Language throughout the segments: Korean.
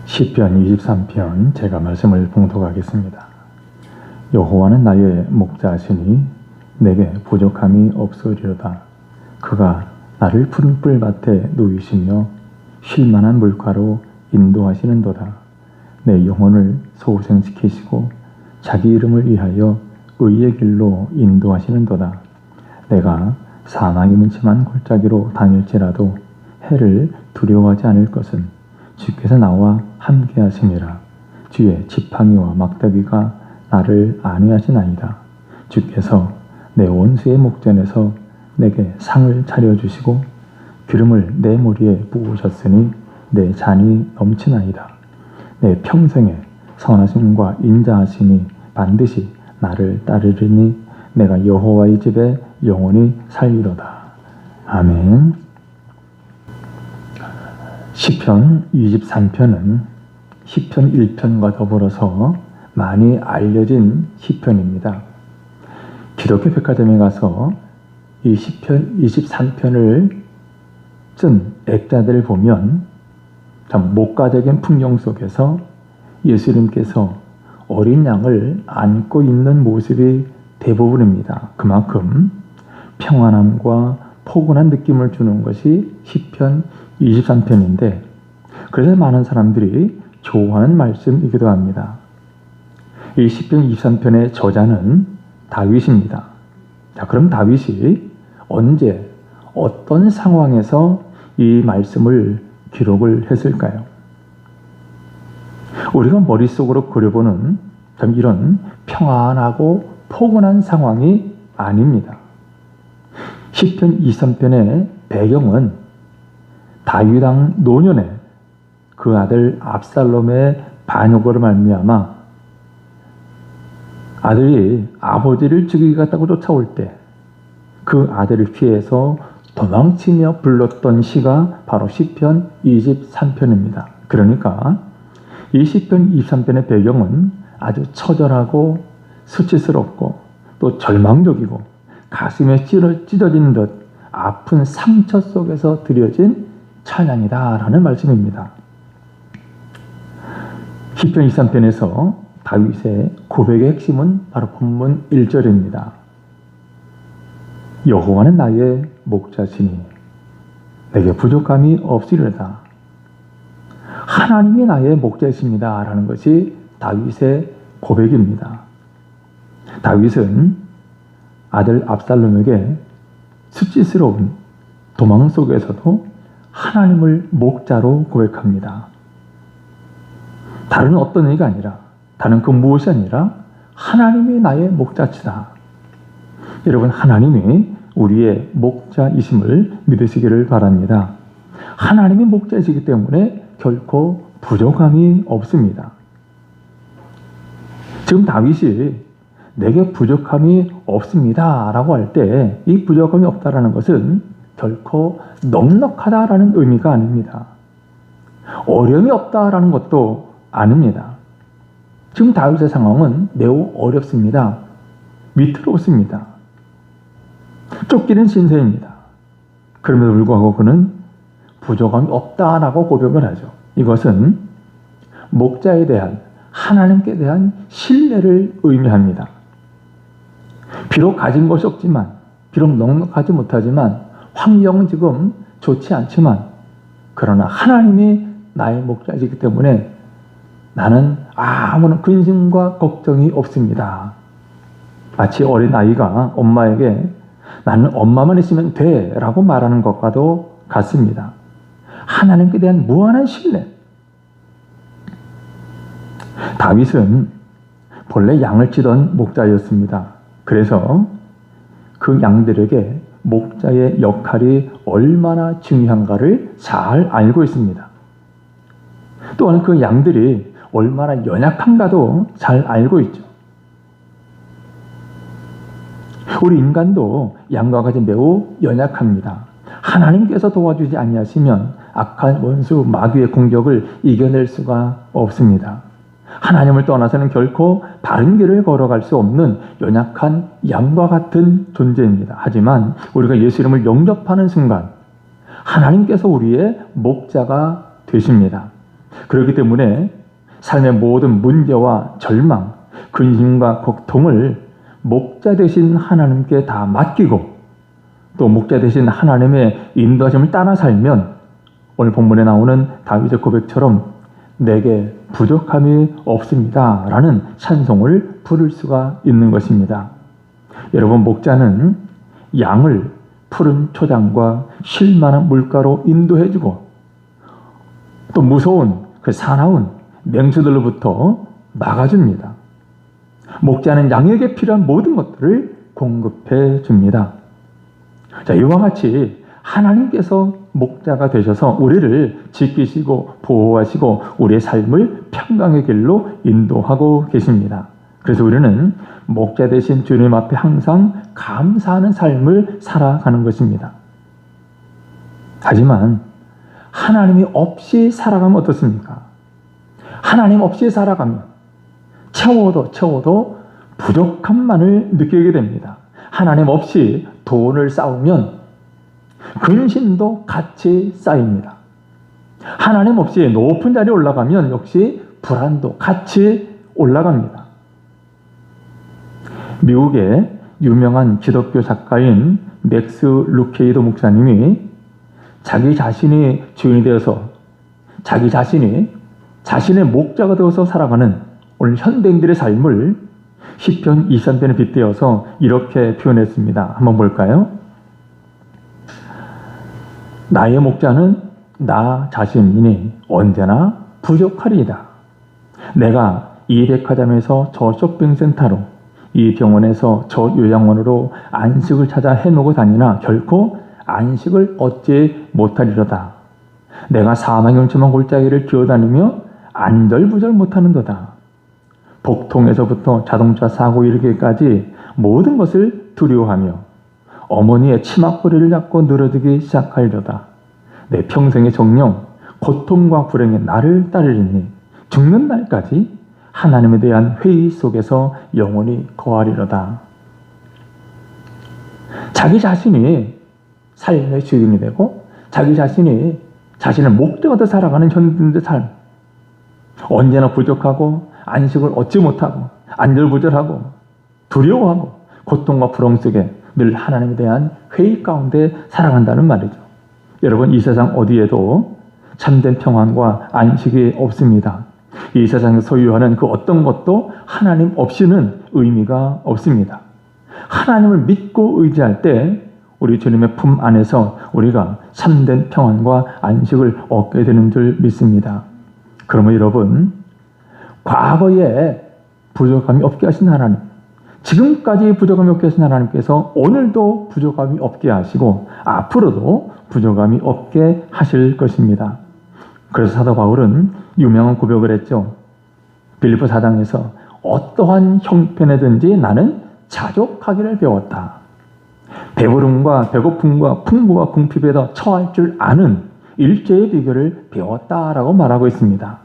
시편 23편 제가 말씀을 봉독하겠습니다. 여호와는 나의 목자시니 내게 부족함이 없으리로다. 그가 나를 푸른 뿔밭에 누이시며 쉴만한 물가로 인도하시는도다. 내 영혼을 소생시키시고 자기 이름을 위하여 의의 길로 인도하시는도다. 내가 사망의 문침한 골짜기로 다닐지라도 해를 두려워하지 않을 것은 주께서 나와 함께 하심이라. 주의 지팡이와 막대기가 나를 안위하시나이다. 주께서 내 원수의 목전에서 내게 상을 차려주시고 기름을 내 머리에 부으셨으니 내 잔이 넘치나이다. 내 평생에 선하심과 인자하심이 반드시 나를 따르리니 내가 여호와의 집에 영원히 살리로다. 아멘. 시편 23편은 시편 1편과 더불어서 많이 알려진 시편입니다. 기독교 백화점에 가서 이 시편 23편을 쓴 액자들을 보면 참 목가적인 풍경 속에서 예수님께서 어린 양을 안고 있는 모습이 대부분입니다. 그만큼 평안함과 포근한 느낌을 주는 것이 시편 23편인데 그래서 많은 사람들이 좋아하는 말씀이기도 합니다. 이 시편 23편의 저자는 다윗입니다. 자, 그럼 다윗이 언제 어떤 상황에서 이 말씀을 기록을 했을까요? 우리가 머릿속으로 그려보는 참 이런 평안하고 포근한 상황이 아닙니다. 시편 23편의 배경은 다윗 왕 노년에 그 아들 압살롬의 반역으로 말미암아 아들이 아버지를 죽이겠다고 쫓아올 때 그 아들을 피해서 도망치며 불렀던 시가 바로 시편 23편입니다. 그러니까 이 시편 23편의 배경은 아주 처절하고 수치스럽고 또 절망적이고 가슴에 찢어진 듯 아픈 상처 속에서 드려진 찬양이다라는 말씀입니다. 시편 23편에서 다윗의 고백의 핵심은 바로 본문 1절입니다. 여호와는 나의 목자시니 내게 부족함이 없으리로다. 하나님이 나의 목자이십니다 라는 것이 다윗의 고백입니다. 다윗은 아들 압살롬에게 수치스러운 도망 속에서도 하나님을 목자로 고백합니다. 다른 어떤 얘기가 아니라 다른 그 무엇이 아니라 하나님이 나의 목자시다. 여러분, 하나님이 우리의 목자이심을 믿으시기를 바랍니다. 하나님이 목자이시기 때문에 결코 부족함이 없습니다. 지금 다윗이 내게 부족함이 없습니다 라고 할 때 이 부족함이 없다라는 것은 결코 넉넉하다라는 의미가 아닙니다. 어려움이 없다라는 것도 아닙니다. 지금 다윗의 상황은 매우 어렵습니다. 위태롭습니다. 쫓기는 신세입니다. 그럼에도 불구하고 그는 부족함이 없다라고 고백을 하죠. 이것은 목자에 대한 하나님께 대한 신뢰를 의미합니다. 비록 가진 것이 없지만, 비록 넉넉하지 못하지만, 환경은 지금 좋지 않지만, 그러나 하나님이 나의 목자이기 때문에 나는 아무런 근심과 걱정이 없습니다. 마치 어린 아이가 엄마에게 나는 엄마만 있으면 돼 라고 말하는 것과도 같습니다. 하나님께 대한 무한한 신뢰. 다윗은 본래 양을 치던 목자였습니다. 그래서 그 양들에게 목자의 역할이 얼마나 중요한가를 잘 알고 있습니다. 또한 그 양들이 얼마나 연약한가도 잘 알고 있죠. 우리 인간도 양과 같이 매우 연약합니다. 하나님께서 도와주지 아니하시면 악한 원수 마귀의 공격을 이겨낼 수가 없습니다. 하나님을 떠나서는 결코 바른 길을 걸어갈 수 없는 연약한 양과 같은 존재입니다. 하지만 우리가 예수 이름을 영접하는 순간 하나님께서 우리의 목자가 되십니다. 그렇기 때문에 삶의 모든 문제와 절망, 근심과 고통을 목자 되신 하나님께 다 맡기고 또 목자 되신 하나님의 인도하심을 따라 살면 오늘 본문에 나오는 다윗의 고백처럼 내게 부족함이 없습니다 라는 찬송을 부를 수가 있는 것입니다. 여러분, 목자는 양을 푸른 초장과 쉴만한 물가로 인도해주고 또 무서운 그 사나운 맹수들로부터 막아줍니다. 목자는 양에게 필요한 모든 것들을 공급해 줍니다. 자, 이와 같이 하나님께서 목자가 되셔서 우리를 지키시고 보호하시고 우리의 삶을 평강의 길로 인도하고 계십니다. 그래서 우리는 목자 되신 주님 앞에 항상 감사하는 삶을 살아가는 것입니다. 하지만 하나님이 없이 살아가면 어떻습니까? 하나님 없이 살아가면 채워도 부족함만을 느끼게 됩니다. 하나님 없이 돈을 쌓으면 근심도 같이 쌓입니다. 하나님 없이 높은 자리에 올라가면 역시 불안도 같이 올라갑니다. 미국의 유명한 기독교 작가인 맥스 루케이도 목사님이 자기 자신이 주인이 되어서 자기 자신이 자신의 목자가 되어서 살아가는 오늘 현대인들의 삶을 시편 23편에 빗대어서 이렇게 표현했습니다. 한번 볼까요? 나의 목자는 나 자신이니 언제나 부족하리이다. 내가 이 백화점에서 저 쇼핑센터로 이 병원에서 저 요양원으로 안식을 찾아 헤매고 다니나 결코 안식을 얻지 못하리로다. 내가 사망의 음침한 골짜기를 기어다니며 안절부절 못하는도다. 복통에서부터 자동차 사고 이르기까지 모든 것을 두려워하며 어머니의 치맛거리를 잡고 늘어지기 시작하리로다. 내 평생의 정령, 고통과 불행에 나를 따르리니 죽는 날까지 하나님에 대한 회의 속에서 영원히 거하리로다. 자기 자신이 삶의 주인이 되고 자기 자신이 자신을 목자가 돼 살아가는 현대인의 삶, 언제나 부족하고 안식을 얻지 못하고 안절부절하고 두려워하고 고통과 불행 속에 늘 하나님에 대한 회의 가운데 살아간다는 말이죠. 여러분, 이 세상 어디에도 참된 평안과 안식이 없습니다. 이 세상에서 소유하는 그 어떤 것도 하나님 없이는 의미가 없습니다. 하나님을 믿고 의지할 때 우리 주님의 품 안에서 우리가 참된 평안과 안식을 얻게 되는 줄 믿습니다. 그러면 여러분, 과거에 부족함이 없게 하신 하나님, 지금까지 부족함이 없게 하신 하나님께서 오늘도 부족함이 없게 하시고 앞으로도 부족함이 없게 하실 것입니다. 그래서 사도 바울은 유명한 고백을 했죠. 빌립보 4장에서 어떠한 형편에든지 나는 자족하기를 배웠다. 배부름과 배고픔과 풍부와 궁핍에 더 처할 줄 아는 일제의 비결을 배웠다라고 말하고 있습니다.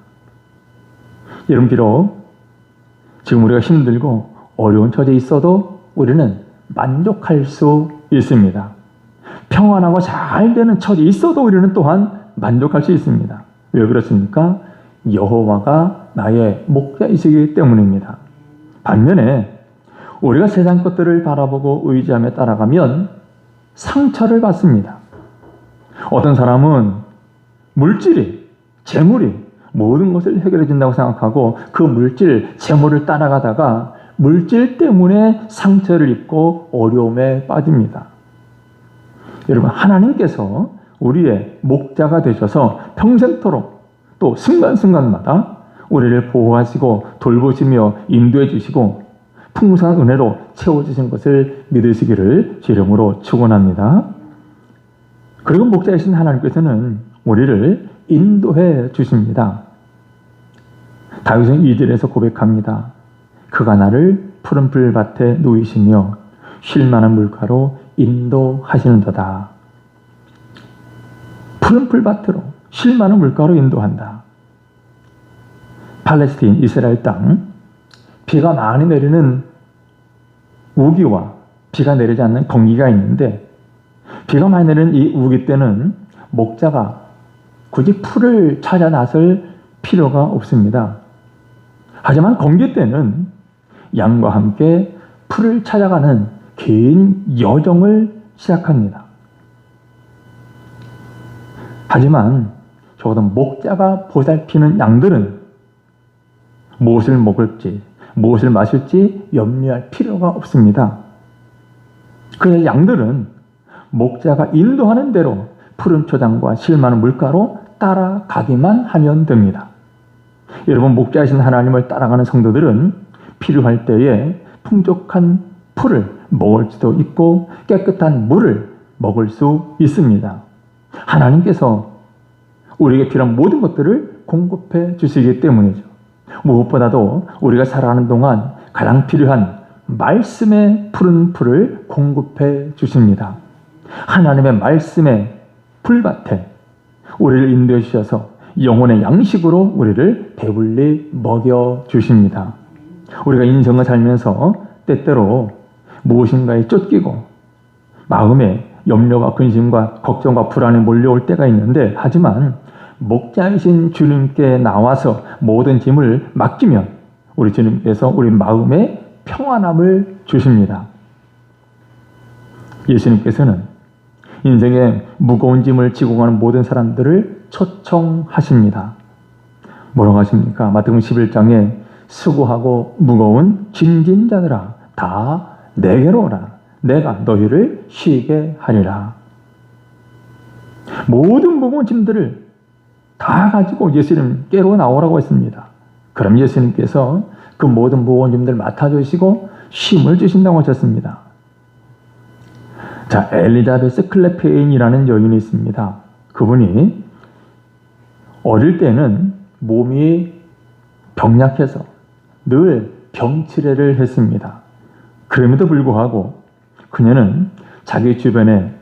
여러분, 비록 지금 우리가 힘들고 어려운 처지에 있어도 우리는 만족할 수 있습니다. 평안하고 잘 되는 처지에 있어도 우리는 또한 만족할 수 있습니다. 왜 그렇습니까? 여호와가 나의 목자이시기 때문입니다. 반면에 우리가 세상 것들을 바라보고 의지하며 따라가면 상처를 받습니다. 어떤 사람은 물질이, 재물이 모든 것을 해결해 준다고 생각하고 그 물질, 재물을 따라가다가 물질 때문에 상처를 입고 어려움에 빠집니다. 여러분, 하나님께서 우리의 목자가 되셔서 평생토록 또 순간순간마다 우리를 보호하시고 돌보시며 인도해 주시고 풍성한 은혜로 채워주신 것을 믿으시기를 주름으로 축원합니다. 그리고 목자이신 하나님께서는 우리를 인도해 주십니다. 다윗은 2절에서 고백합니다. 그가 나를 푸른 풀밭에 누이시며 쉴만한 물가로 인도하시는도다. 푸른 풀밭으로 쉴만한 물가로 인도한다. 팔레스틴, 이스라엘 땅, 비가 많이 내리는 우기와 비가 내리지 않는 건기가 있는데 비가 많이 내리는 이 우기 때는 목자가 굳이 풀을 찾아 나설 필요가 없습니다. 하지만 건기 때는 양과 함께 풀을 찾아가는 긴 여정을 시작합니다. 하지만 적어도 목자가 보살피는 양들은 무엇을 먹을지, 무엇을 마실지 염려할 필요가 없습니다. 그래서 양들은 목자가 인도하는 대로 푸른 초장과 실 많은 물가로 따라가기만 하면 됩니다. 여러분, 목자이신 하나님을 따라가는 성도들은 필요할 때에 풍족한 풀을 먹을 수도 있고 깨끗한 물을 먹을 수 있습니다. 하나님께서 우리에게 필요한 모든 것들을 공급해 주시기 때문이죠. 무엇보다도 우리가 살아가는 동안 가장 필요한 말씀의 푸른 풀을 공급해 주십니다. 하나님의 말씀의 풀밭에 우리를 인도해 주셔서 영혼의 양식으로 우리를 배불리 먹여 주십니다. 우리가 인생을 살면서 때때로 무엇인가에 쫓기고 마음에 염려와 근심과 걱정과 불안이 몰려올 때가 있는데, 하지만 목자이신 주님께 나와서 모든 짐을 맡기면 우리 주님께서 우리 마음에 평안함을 주십니다. 예수님께서는 인생의 무거운 짐을 지고 가는 모든 사람들을 초청하십니다. 뭐라고 하십니까? 마태복음 11장에 수고하고 무거운 짐진 자들아 다 내게로 오라. 내가 너희를 쉬게 하리라. 모든 무거운 짐들을 다 가지고 예수님께로 나오라고 했습니다. 그럼 예수님께서 그 모든 무거운 짐들 맡아주시고 쉼을 주신다고 하셨습니다. 자, 엘리자베스 클레페인이라는 여인이 있습니다. 그분이 어릴 때는 몸이 병약해서 늘 병치레를 했습니다. 그럼에도 불구하고 그녀는 자기 주변에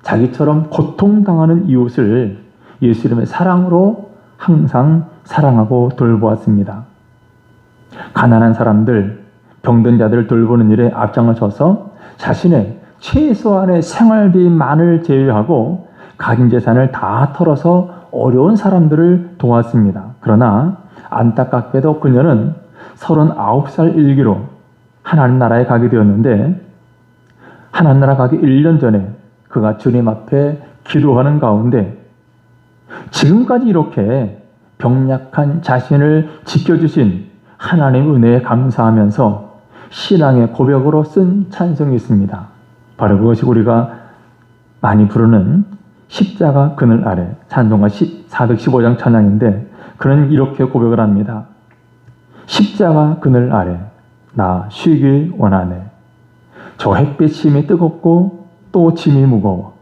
자기처럼 고통당하는 이웃을 예수님의 사랑으로 항상 사랑하고 돌보았습니다. 가난한 사람들, 병든 자들을 돌보는 일에 앞장을 서서 자신의 최소한의 생활비만을 제외하고 가진 재산을 다 털어서 어려운 사람들을 도왔습니다. 그러나 안타깝게도 그녀는 39살 일기로 하나님 나라에 가게 되었는데, 하나님 나라 가기 1년 전에 그가 주님 앞에 기도하는 가운데 지금까지 이렇게 병약한 자신을 지켜주신 하나님 은혜에 감사하면서 신앙의 고백으로 쓴 찬송이 있습니다. 바로 그것이 우리가 많이 부르는 십자가 그늘 아래, 찬송가 415장 찬양인데, 그는 이렇게 고백을 합니다. 십자가 그늘 아래 나 쉬길 원하네. 저 햇빛 힘이 뜨겁고 또 짐이 무거워.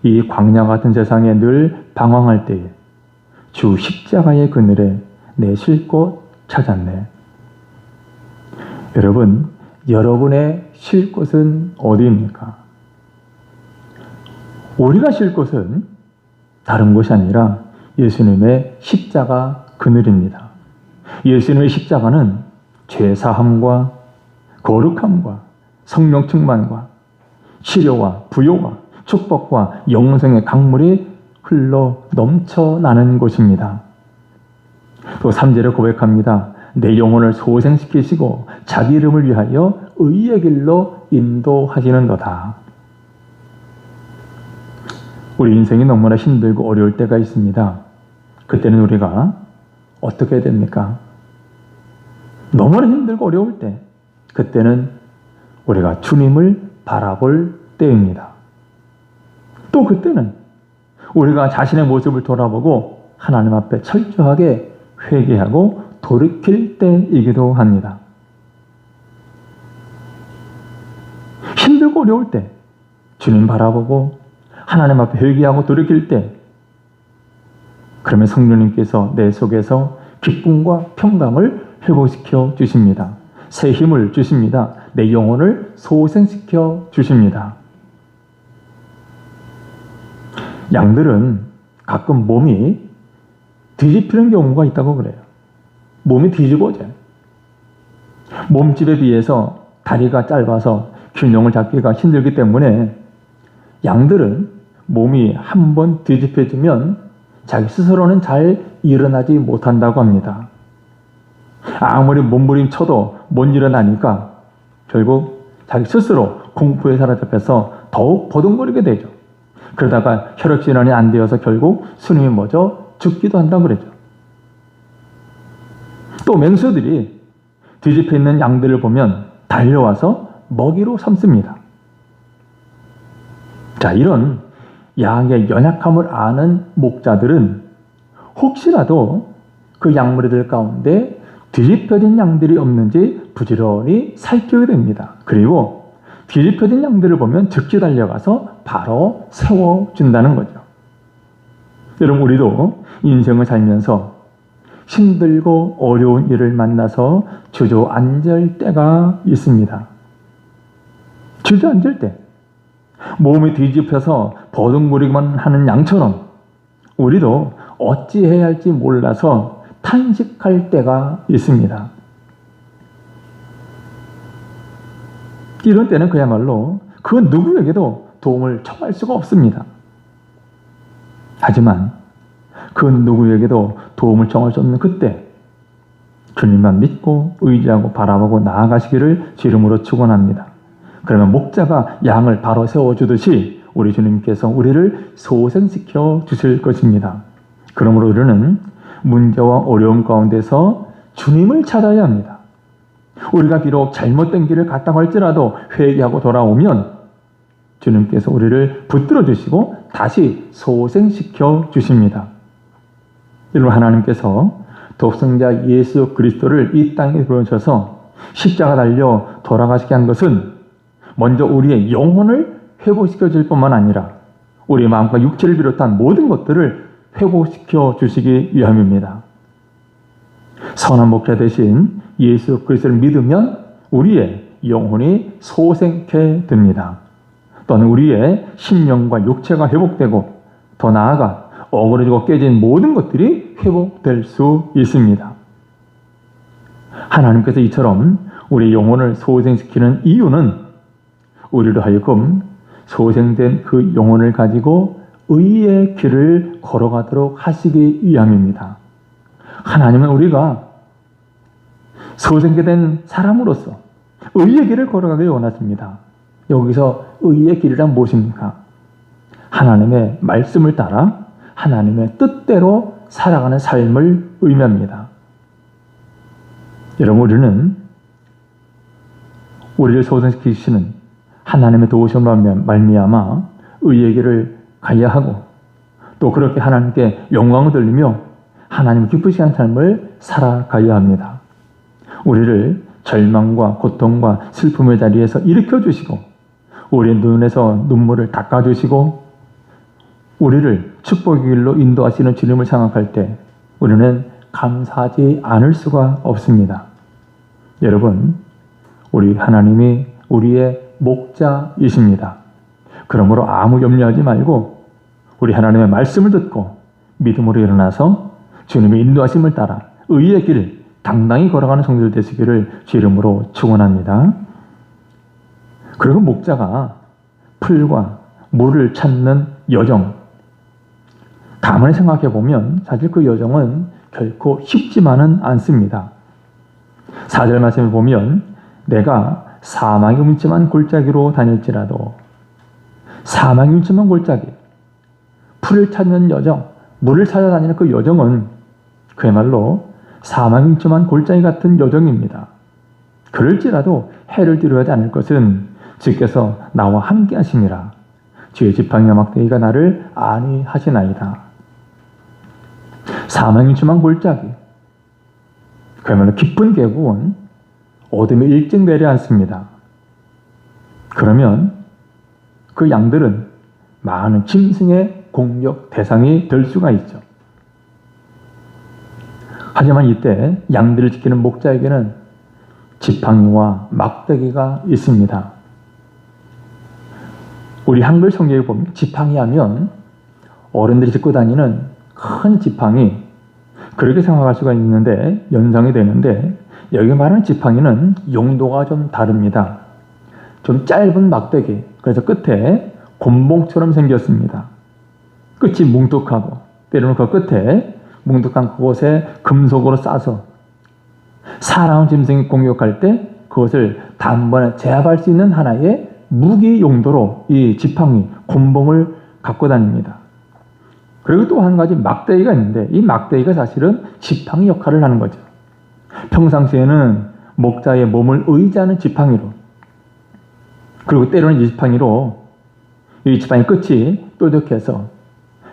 이 광야 같은 세상에 늘 방황할 때에 주 십자가의 그늘에 내 쉴 곳 찾았네. 여러분, 여러분의 쉴 곳은 어디입니까? 우리가 쉴 곳은 다른 곳이 아니라 예수님의 십자가 그늘입니다. 예수님의 십자가는 죄사함과 거룩함과 성령 충만과 치료와 부요와 축복과 영생의 강물이 흘러 넘쳐나는 곳입니다. 또 3절에 고백합니다. 내 영혼을 소생시키시고 자기 이름을 위하여 의의 길로 인도하시는도다. 우리 인생이 너무나 힘들고 어려울 때가 있습니다. 그때는 우리가 어떻게 해야 됩니까? 너무나 힘들고 어려울 때, 그때는 우리가 주님을 바라볼 때입니다. 또 그때는 우리가 자신의 모습을 돌아보고 하나님 앞에 철저하게 회개하고 돌이킬 때이기도 합니다. 힘들고 어려울 때 주님 바라보고 하나님 앞에 회개하고 돌이킬 때, 그러면 성령님께서 내 속에서 기쁨과 평강을 회복시켜 주십니다. 새 힘을 주십니다. 내 영혼을 소생시켜 주십니다. 양들은 가끔 몸이 뒤집히는 경우가 있다고 그래요. 몸이 뒤집어져요. 몸집에 비해서 다리가 짧아서 균형을 잡기가 힘들기 때문에 양들은 몸이 한번 뒤집혀지면 자기 스스로는 잘 일어나지 못한다고 합니다. 아무리 몸부림쳐도 못 일어나니까 결국 자기 스스로 공포에 사로잡혀서 더욱 버둥거리게 되죠. 그러다가 혈액질환이 안 되어서 결국 스님이 먼저 죽기도 한다고 그러죠. 또 맹수들이 뒤집혀 있는 양들을 보면 달려와서 먹이로 삼습니다. 자, 이런 양의 연약함을 아는 목자들은 혹시라도 그 양무리들 가운데 뒤집혀진 양들이 없는지 부지런히 살피게 됩니다. 그리고 뒤집혀진 양들을 보면 즉시 달려가서 바로 세워준다는 거죠. 여러분, 우리도 인생을 살면서 힘들고 어려운 일을 만나서 주저앉을 때가 있습니다. 주저앉을 때 몸이 뒤집혀서 버둥거리기만 하는 양처럼 우리도 어찌해야 할지 몰라서 탄식할 때가 있습니다. 이런 때는 그야말로 그 누구에게도 도움을 청할 수가 없습니다. 하지만 그 누구에게도 도움을 청할 수 없는 그때 주님만 믿고 의지하고 바라보고 나아가시기를 주름으로 축원합니다. 그러면 목자가 양을 바로 세워주듯이 우리 주님께서 우리를 소생시켜 주실 것입니다. 그러므로 우리는 문제와 어려움 가운데서 주님을 찾아야 합니다. 우리가 비록 잘못된 길을 갔다고 할지라도 회개하고 돌아오면 주님께서 우리를 붙들어 주시고 다시 소생시켜 주십니다. 여러분, 하나님께서 독생자 예수 그리스도를 이 땅에 보내셔서 십자가 달려 돌아가시게 한 것은 먼저 우리의 영혼을 회복시켜 줄 뿐만 아니라 우리 마음과 육체를 비롯한 모든 것들을 회복시켜 주시기 위함입니다. 선한 목자 대신 예수 그리스도를 믿으면 우리의 영혼이 소생케 됩니다. 또는 우리의 심령과 육체가 회복되고 더 나아가 어그러지고 깨진 모든 것들이 회복될 수 있습니다. 하나님께서 이처럼 우리 영혼을 소생시키는 이유는 우리로 하여금 소생된 그 영혼을 가지고 의의 길을 걸어가도록 하시기 위함입니다. 하나님은 우리가 소생된 사람으로서 의의 길을 걸어가길 원하십니다. 여기서 의의 길이란 무엇입니까? 하나님의 말씀을 따라 하나님의 뜻대로 살아가는 삶을 의미합니다. 여러분, 우리는 우리를 소생시키시는 하나님의 도우심으로 말미암아 의의 길을 가야 하고 또 그렇게 하나님께 영광을 돌리며 하나님을 기쁘시게 하는 삶을 살아가야 합니다. 우리를 절망과 고통과 슬픔의 자리에서 일으켜 주시고 우리의 눈에서 눈물을 닦아 주시고 우리를 축복의 길로 인도하시는 주님을 생각할 때 우리는 감사하지 않을 수가 없습니다. 여러분, 우리 하나님이 우리의 목자이십니다. 그러므로 아무 염려하지 말고 우리 하나님의 말씀을 듣고 믿음으로 일어나서 주님의 인도하심을 따라 의의 길을 당당히 걸어가는 성도들 되시기를 주 이름으로 축원합니다. 그리고 목자가 풀과 물을 찾는 여정, 가만히 생각해 보면 사실 그 여정은 결코 쉽지만은 않습니다. 4절 말씀을 보면 내가 사망의 음침한 골짜기로 다닐지라도, 사망의 음침한 골짜기, 풀을 찾는 여정, 물을 찾아다니는 그 여정은 그야말로 사망의 음침한 골짜기 같은 여정입니다. 그럴지라도 해를 두려워하지 않을 것은 주께서 나와 함께 하심이라. 주의 지팡이와 막대기가 나를 안위하시나이다. 사망의 음침한 골짜기, 그야말로 깊은 계곡은 어둠이 일찍 내려앉습니다. 그러면 그 양들은 많은 짐승의 공격 대상이 될 수가 있죠. 하지만 이때 양들을 지키는 목자에게는 지팡이와 막대기가 있습니다. 우리 한글 성경에 보면 지팡이 하면 어른들이 짚고 다니는 큰 지팡이, 그렇게 생각할 수가 있는데 연상이 되는데 여기 말하는 지팡이는 용도가 좀 다릅니다. 좀 짧은 막대기, 그래서 끝에 곤봉처럼 생겼습니다. 끝이 뭉툭하고 때로는 그 끝에 뭉툭한 그곳에 금속으로 싸서 사나운 짐승이 공격할 때 그것을 단번에 제압할 수 있는 하나의 무기 용도로 이 지팡이, 곤봉을 갖고 다닙니다. 그리고 또 한 가지 막대기가 있는데 이 막대기가 사실은 지팡이 역할을 하는 거죠. 평상시에는 목자의 몸을 의지하는 지팡이로, 그리고 때로는 이 지팡이로 이 지팡이 끝이 뾰족해서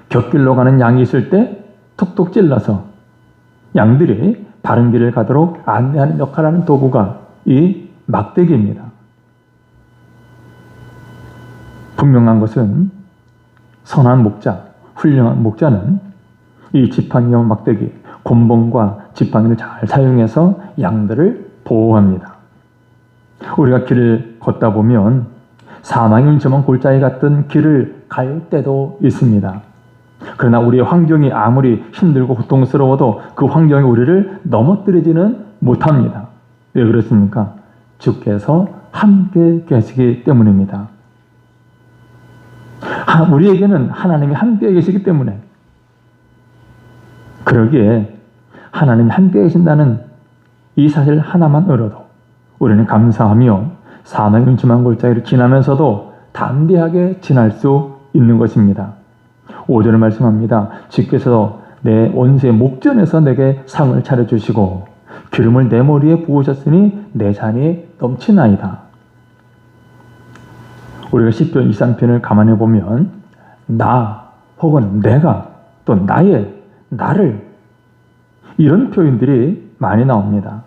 곁길로 가는 양이 있을 때 툭툭 찔러서 양들이 바른 길을 가도록 안내하는 역할을 하는 도구가 이 막대기입니다. 분명한 것은 선한 목자, 훌륭한 목자는 이 지팡이와 막대기, 곤봉과 지팡이를 잘 사용해서 양들을 보호합니다. 우리가 길을 걷다 보면 사망의 음침한 골짜기 같은 길을 갈 때도 있습니다. 그러나 우리의 환경이 아무리 힘들고 고통스러워도 그 환경이 우리를 넘어뜨리지는 못합니다. 왜 그렇습니까? 주께서 함께 계시기 때문입니다. 우리에게는 하나님이 함께 계시기 때문에, 그러기에 하나님이 함께 계신다는 이 사실 하나만으로도 우리는 감사하며 사망의 음침한 골짜기를 지나면서도 담대하게 지날 수 있는 것입니다. 5절을 말씀합니다. 주께서 내 원수의 목전에서 내게 상을 차려주시고 기름을 내 머리에 부으셨으니 내 잔이 넘치나이다. 우리가 시편 23편을 가만히 보면 나 혹은 내가 또 나를 이런 표현들이 많이 나옵니다.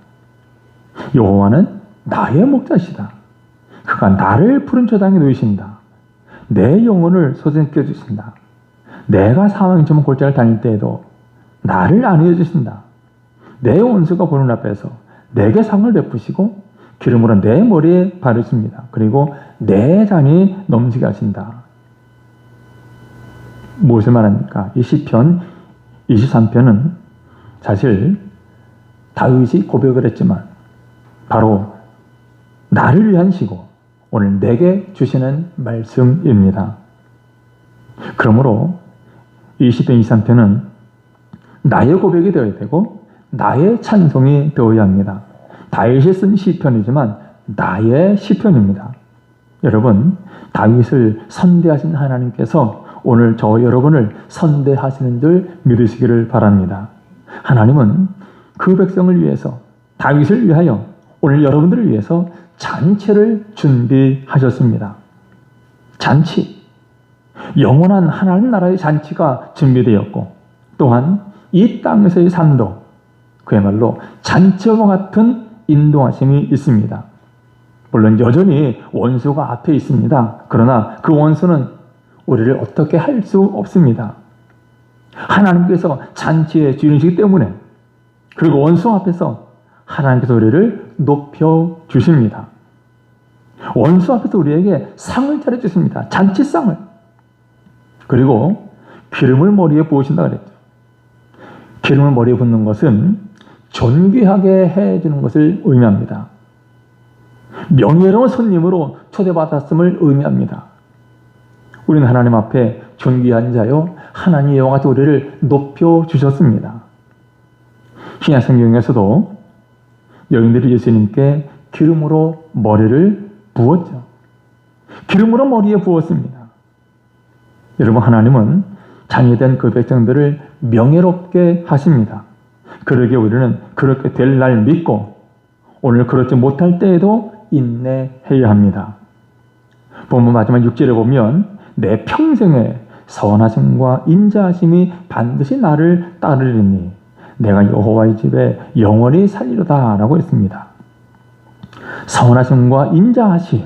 여호와는 나의 목자시다. 그가 나를 푸른 초당에 누이신다. 내 영혼을 소생시켜 주신다. 내가 사망의 점 골짜기를 다닐 때에도 나를 안위해 주신다. 내 원수가 보는 앞에서 내게 상을 베푸시고 기름으로 내 머리에 바르십니다. 그리고 내 잔이 넘치게 하신다. 무엇을 말합니까? 이 시편 23편은 사실 다윗이 고백을 했지만 바로 나를 위한 시고 오늘 내게 주시는 말씀입니다. 그러므로 이 시편 23편은 나의 고백이 되어야 되고 나의 찬송이 되어야 합니다. 다윗이 쓴 시편이지만 나의 시편입니다. 여러분, 다윗을 선대하신 하나님께서 오늘 저 여러분을 선대하시는 줄 믿으시기를 바랍니다. 하나님은 그 백성을 위해서, 다윗을 위하여 오늘 여러분들을 위해서 잔치를 준비하셨습니다. 잔치, 영원한 하나님 나라의 잔치가 준비되었고 또한 이 땅에서의 삶도 그야말로 잔치와 같은 인도하심이 있습니다. 물론 여전히 원수가 앞에 있습니다. 그러나 그 원수는 우리를 어떻게 할 수 없습니다. 하나님께서 잔치의 주인이시기 때문에, 그리고 원수 앞에서 하나님께서 우리를 높여주십니다. 원수 앞에서 우리에게 상을 차려주십니다. 잔치상을. 그리고 기름을 머리에 부으신다 그랬죠. 기름을 머리에 붓는 것은 존귀하게 해주는 것을 의미합니다. 명예로운 손님으로 초대받았음을 의미합니다. 우리는 하나님 앞에 존귀한 자요 하나님 여호와께서 우리를 높여주셨습니다. 신약 성경에서도 여인들이 예수님께 기름으로 머리를 부었죠. 기름으로 머리에 부었습니다. 여러분, 하나님은 장애된 그 백성들을 명예롭게 하십니다. 그러기에 우리는 그렇게 될 날 믿고 오늘 그렇지 못할 때에도 인내해야 합니다. 본문 마지막 6절에 보면 내 평생에 선하심과 인자하심이 반드시 나를 따르리니 내가 여호와의 집에 영원히 살리로다 라고 했습니다. 선하심과 인자하심,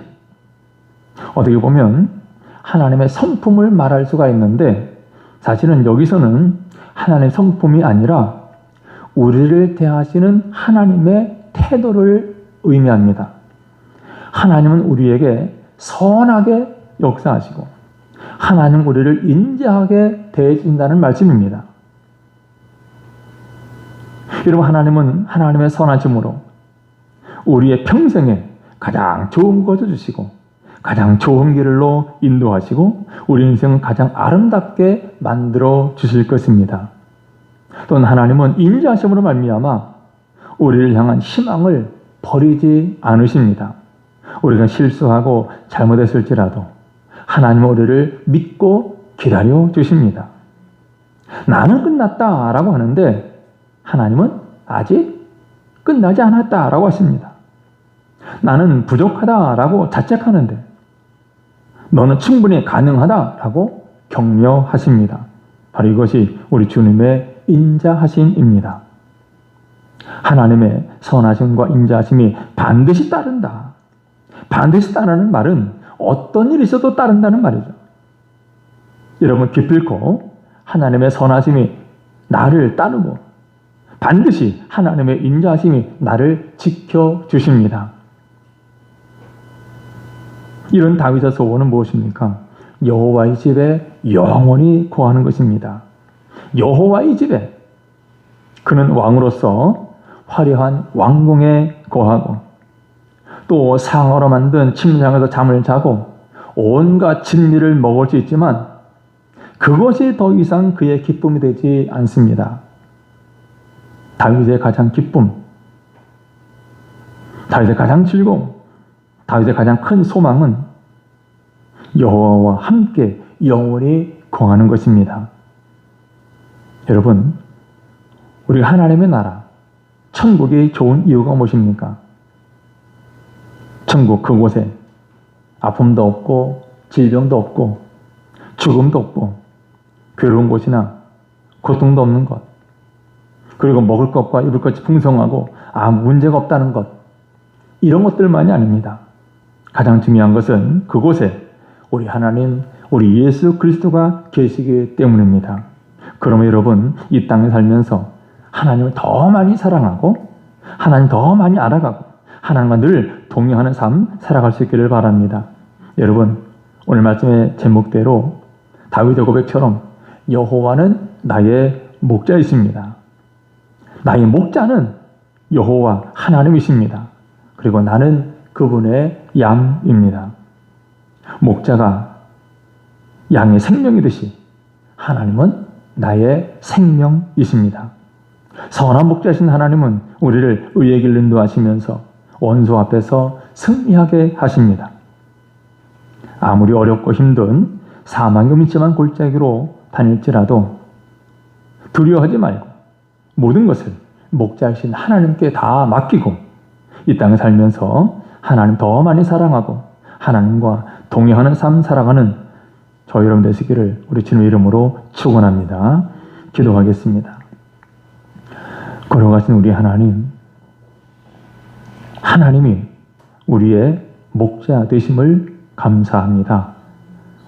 어떻게 보면 하나님의 성품을 말할 수가 있는데 사실은 여기서는 하나님의 성품이 아니라 우리를 대하시는 하나님의 태도를 의미합니다. 하나님은 우리에게 선하게 역사하시고 하나님은 우리를 인자하게 대해준다는 말씀입니다. 여러분, 하나님은 하나님의 선하심으로 우리의 평생에 가장 좋은 것을 주시고 가장 좋은 길로 인도하시고 우리 인생을 가장 아름답게 만들어 주실 것입니다. 또는 하나님은 인자하심으로 말미암아 우리를 향한 희망을 버리지 않으십니다. 우리가 실수하고 잘못했을지라도 하나님은 우리를 믿고 기다려 주십니다. 나는 끝났다라고 하는데 하나님은 아직 끝나지 않았다라고 하십니다. 나는 부족하다라고 자책하는데 너는 충분히 가능하다라고 격려하십니다. 바로 이것이 우리 주님의 인자하심입니다. 하나님의 선하심과 인자하심이 반드시 따른다. 반드시 따르는 말은 어떤 일이 있어도 따른다는 말이죠. 여러분 기필코 하나님의 선하심이 나를 따르고 반드시 하나님의 인자하심이 나를 지켜주십니다. 이런 다윗의 소원은 무엇입니까? 여호와의 집에 영원히 거하는 것입니다. 여호와의 집에 그는 왕으로서 화려한 왕궁에 거하고 또 상어로 만든 침상에서 잠을 자고 온갖 진미를 먹을 수 있지만 그것이 더 이상 그의 기쁨이 되지 않습니다. 다윗의 가장 기쁨, 다윗의 가장 즐거움, 다윗의 가장 큰 소망은 여호와와 함께 영원히 거하는 것입니다. 여러분, 우리 하나님의 나라, 천국이 좋은 이유가 무엇입니까? 천국 그곳에 아픔도 없고 질병도 없고 죽음도 없고 괴로운 곳이나 고통도 없는 것, 그리고 먹을 것과 입을 것이 풍성하고 아무 문제가 없다는 것, 이런 것들만이 아닙니다. 가장 중요한 것은 그곳에 우리 하나님, 우리 예수 그리스도가 계시기 때문입니다. 그러면 여러분 이 땅에 살면서 하나님을 더 많이 사랑하고 하나님 더 많이 알아가고 하나님과 늘 동행하는 삶 살아갈 수 있기를 바랍니다. 여러분 오늘 말씀의 제목대로 다윗의 고백처럼 여호와는 나의 목자이십니다. 나의 목자는 여호와 하나님이십니다. 그리고 나는 그분의 양입니다. 목자가 양의 생명이듯이 하나님은 나의 생명이십니다. 선한 목자신 하나님은 우리를 의의 길로 인도하시면서 원수 앞에서 승리하게 하십니다. 아무리 어렵고 힘든 사망의 음침한 골짜기로 다닐지라도 두려워하지 말고 모든 것을 목자이신 하나님께 다 맡기고 이 땅에 살면서 하나님 더 많이 사랑하고 하나님과 동행하는 삶 살아가는 저희 여러분 되시기를 우리 주님의 이름으로 축원합니다. 기도하겠습니다. 걸어가신 우리 하나님, 하나님이 우리의 목자 되심을 감사합니다.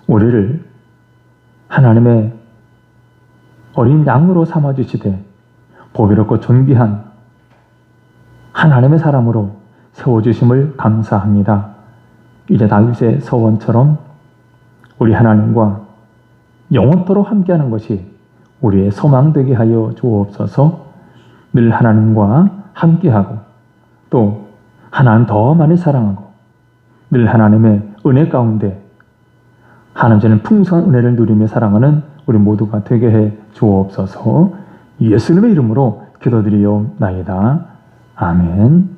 우리를 하나님의 어린 양으로 삼아주시되 보배롭고 존귀한 하나님의 사람으로 세워주심을 감사합니다. 이제 다윗의 서원처럼 우리 하나님과 영원토록 함께하는 것이 우리의 소망 되게 하여 주옵소서. 늘 하나님과 함께하고 또 하나님 더 많이 사랑하고 늘 하나님의 은혜 가운데 하나님 전에 풍성한 은혜를 누리며 살아가는 우리 모두가 되게 해 주옵소서. 예수님의 이름으로 기도드리옵나이다. 아멘.